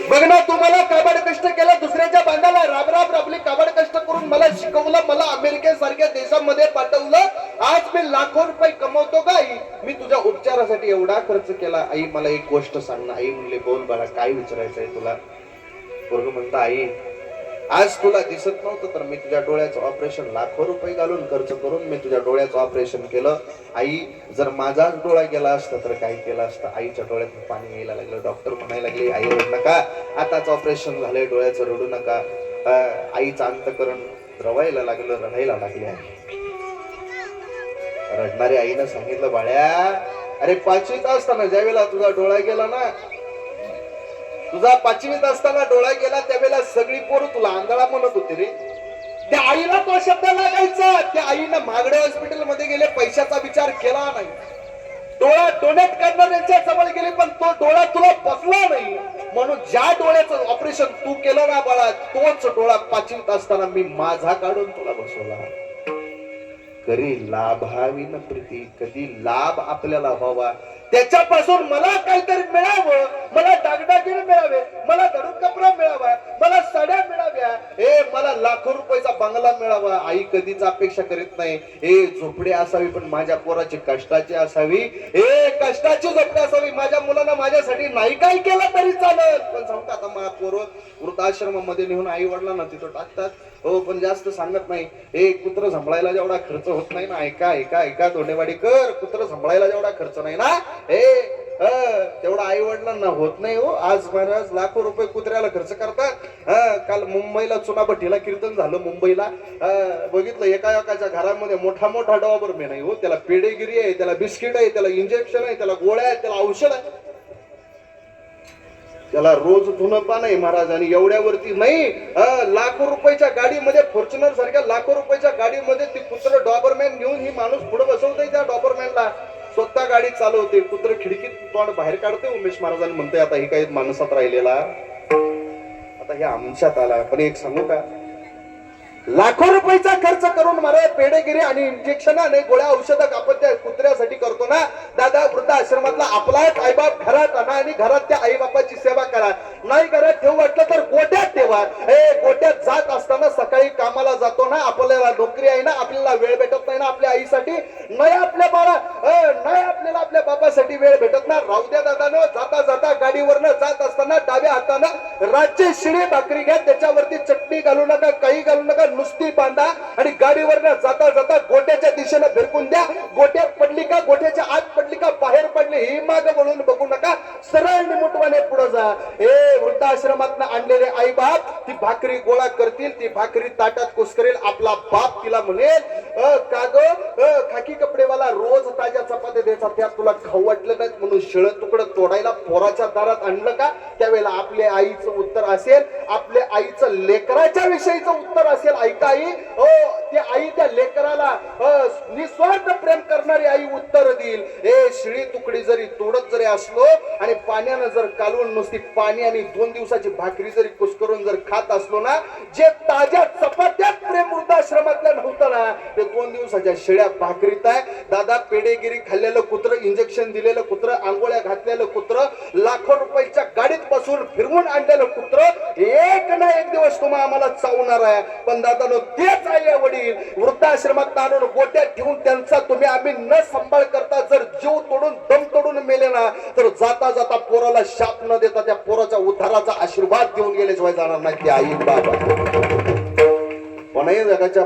बघ ना, तुम्हाला काबाड कष्ट केलं, दुसऱ्याच्या बांधाला राब राबली, काबाड कष्ट करून मला शिकवलं, मला अमेरिकेसारख्या देशामध्ये पाठवलं. आज मी लाखो रुपये कमवतो का आई? मी तुझ्या उपचारासाठी एवढा खर्च केला. आई मला एक गोष्ट सांग ना. आई म्हणले, बोल बाळा, काय विचारायचंय तुला? पोरगं म्हणता, आई आज तुला दिसत नव्हतं तर मी तुझ्या डोळ्याचं ऑपरेशन लाखो रुपये घालून खर्च करून मी तुझ्या डोळ्याचं ऑपरेशन केलं. आई जर माझाच डोळा गेला असता तर काय केलं असतं? आईच्या डोळ्यातून पाणी यायला लागलं. डॉक्टर म्हणायला लागले, आई रडू नका, आताच ऑपरेशन झालंय, डोळ्याचं रडू नका. आईचं अंतकरण रवायला लागलं, रडायला लागली. आई रडणारी आईनं सांगितलं, बाळ्या अरे 5वीत असताना ज्यावेळेला तुझा डोळा गेला ना, तुझा 5वीत असताना डोळा गेला त्यावेळेला सगळी पोरं तुला आंधळा म्हणत होती रे. त्या आईला तो शब्द लागायचा. त्या आईनं महागडे हॉस्पिटल मध्ये गेले, पैशाचा विचार केला नाही. डोळा डोनेट करणाऱ्यांच्या जवळ गेले, पण तो डोळा तुला बसला नाही. म्हणून ज्या डोळ्याचं ऑपरेशन तू केलं ना बाळा, तोच डोळा 5वीत असताना मी माझा काढून तुला बसवला. करी लाभाविन प्रीती, कधी लाभ आपल्याला व्हावा त्याच्यापासून मला काहीतरी मिळावं, मला दागदागिने मिळावे, मला धरून कपडा मिळावा, मला साड्या मिळाव्या, मला लाखो रुपयाचा बंगला मिळावा. आई कधीच अपेक्षा करीत नाही. झोपडी असावी पण माझ्या पोराची कष्टाची असावी. कष्टाची झोपडी असावी. माझ्या मुलांना माझ्यासाठी नाही काय केलं तरी चालेल, पण सांगता आता माझ्या पोरं वृद्धाश्रमामध्ये नेऊन आई वडिलांना तिथं टाकतात. हो, पण जास्त सांगत नाही. कुत्र सांभाळायला जेवढा खर्च होत नाही ना, ऐका ऐका ऐका धोंडेवाडी कर, कुत्र सांभाळायला जेवढा खर्च नाही ना, तेवढा आई वडिलांना होत नाही. हो, आज महाराज लाखो रुपये कुत्र्याला खर्च करतात. काल मुंबईला चुनाभट्टीला कीर्तन झालं. मुंबईला बघितलं, एकाच्या घरामध्ये मोठा मोठा डॉबरमॅन आहे. हो, त्याला पेडेगिरी आहे, त्याला बिस्किट आहे, त्याला इंजेक्शन आहे, त्याला गोळ्या आहेत, त्याला औषध आहे, त्याला रोज धुणं पान आहे महाराज. आणि एवढ्यावरती नाही, लाखो रुपयाच्या गाडीमध्ये, फॉर्च्युनर सारख्या लाखो रुपयाच्या गाडीमध्ये ती कुत्र डॉबरमॅन घेऊन ही माणूस पुढे बसवतोय. त्या डॉबरमॅनला स्वतः गाडी चालवते. कुत्र खिडकीत तोंड बाहेर काढते. उमेश महाराजांनी म्हणते, आता हे काही माणसात राहिलेला, आता हे आमच्यात आला. पण एक सांगू का, लाखो रुपयाचा खर्च करून मला पेडेगिरी आणि इंजेक्शन आणि गोळ्या औषध आपण त्या कुत्र्यासाठी करतो ना दादा. वृद्ध आश्रमातला आपला एक आईबाप घरात आणा आणि घरात त्या आई बापाची सेवा करा. नाही घरात ठेवू वाटलं तर गोट्यात ठेवा. गोट्यात जात असताना सकाळी कामाला जातो ना, आपल्याला नोकरी आहे ना, आपल्याला वेळ भेटत नाही ना आपल्या आईसाठी, नाही आपल्या बाळा, नाही आपल्याला आपल्या बाबासाठी वेळ भेटत ना. राहू द्या दादानं, जाता जाता गाडीवरनं जात असताना डाव्या हातानं राज्य शिळे भाकरी घ्या, त्याच्यावरती चटणी घालू नका, काही घालू नका, नुसती बांधा आणि गाडीवरनं जाता जाता गोट्याच्या दिशेने भिरकून द्या. गोट्यात पडली का, गोट्याच्या आत पडली का, बाहेर पडली, ही माग वळून बघू नका, सरळ निमुटवाने पुढे जा. वृद्धाश्रमातनं आणलेले आई बाप ती भाकरी गोळा करतील, ती भाकरी ताटात कुस्करेल. आपला बाप तिला म्हणेल, का ग खाकी कपडेवाला रोज ताज्या चपात्या द्यायचा, त्यात तुला खाऊ वाटलं नाही म्हणून शिळ तुकडं तोडायला पोराच्या दारात आणलं का? त्यावेळेला आपल्या आईचं उत्तर असेल, आपल्या आईचं लेकराच्या विषयीचं उत्तर असेल, ऐका आई, ती आई त्या लेकराला निस्वार्थ प्रेम करणारी आई उत्तर देईल. शिळी तुकडी जरी तोडत जरी असलो आणि पाण्यानं जर कालवून नुसती पाणी आणि 2 दिवसाची भाकरी जरी कुस्करून जर खात असलो ना, जे ताज्या चपात्यात प्रेम वृद्धाश्रमातल्या नव्हतं ना, ते 2 दिवसाच्या शिळ्या भाकरीत आहे. दादा, पेडेगिरी खाल्लेलं कुत्र, इंजेक्शन दिलेलं कुत्र, आंघोळ्या घातलेलं कुत्र, लाखो रुपयाच्या गाडीत बसून फिरवून आणलेलं कुत्र एक ना एक दिवस तुम्हाला आम्हाला चावणार आहे. पण दादानो, तेच आई वडील वृद्धाश्रमात आणून गोट्यात ठेवून त्यांचा तुम्ही आम्ही न सांभाळ करता जर जीव तोडून दम तोडून मेले ना, तर जाता जाता पोराला शाप न देता त्या पोराच्या उद्धाराचा आशीर्वाद देऊन गेल्याशिवाय जाणार नाही. ती आई बाबा कोणाही जगाच्या